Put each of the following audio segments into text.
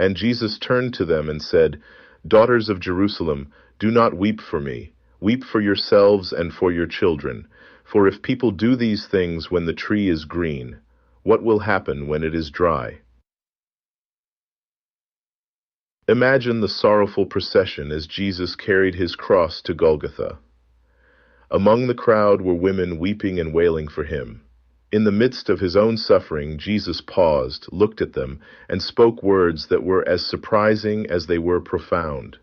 And Jesus turned to them and said, "Daughters of Jerusalem, do not weep for me. Weep for yourselves and for your children. For if people do these things when the tree is green, what will happen when it is dry?" Imagine the sorrowful procession as Jesus carried his cross to Golgotha. Among the crowd were women weeping and wailing for him. In the midst of his own suffering, Jesus paused, looked at them, and spoke words that were as surprising as they were profound.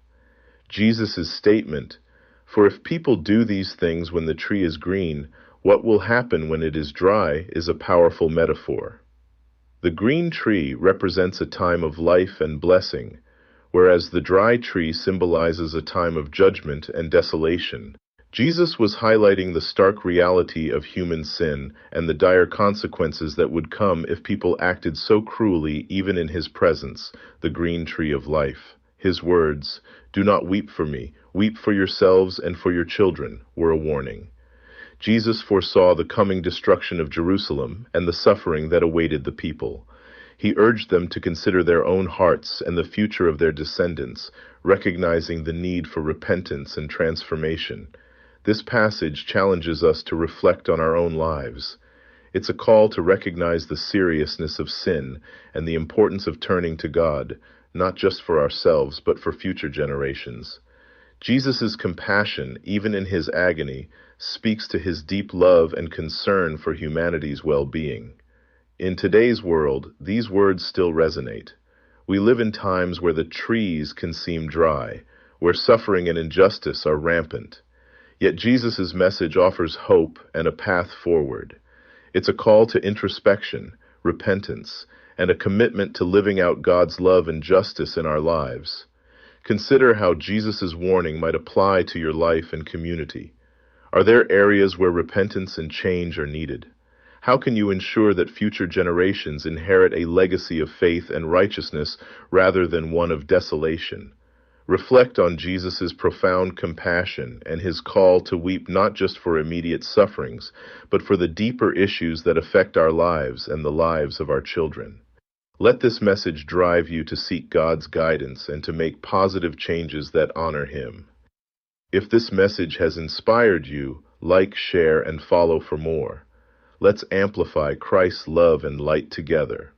Jesus' statement, "For if people do these things when the tree is green, what will happen when it is dry?" is a powerful metaphor. The green tree represents a time of life and blessing, whereas the dry tree symbolizes a time of judgment and desolation. Jesus was highlighting the stark reality of human sin and the dire consequences that would come if people acted so cruelly even in his presence, the green tree of life. His words, "Do not weep for me, weep for yourselves and for your children," were a warning. Jesus foresaw the coming destruction of Jerusalem and the suffering that awaited the people. He urged them to consider their own hearts and the future of their descendants, recognizing the need for repentance and transformation. This passage challenges us to reflect on our own lives. It's a call to recognize the seriousness of sin and the importance of turning to God, not just for ourselves, but for future generations. Jesus' compassion, even in his agony, speaks to his deep love and concern for humanity's well-being. In today's world, these words still resonate. We live in times where the trees can seem dry, where suffering and injustice are rampant. Yet Jesus' message offers hope and a path forward. It's a call to introspection, repentance, and a commitment to living out God's love and justice in our lives. Consider how Jesus' warning might apply to your life and community. Are there areas where repentance and change are needed? How can you ensure that future generations inherit a legacy of faith and righteousness rather than one of desolation? Reflect on Jesus' profound compassion and his call to weep not just for immediate sufferings, but for the deeper issues that affect our lives and the lives of our children. Let this message drive you to seek God's guidance and to make positive changes that honor him. If this message has inspired you, like, share, and follow for more. Let's amplify Christ's love and light together.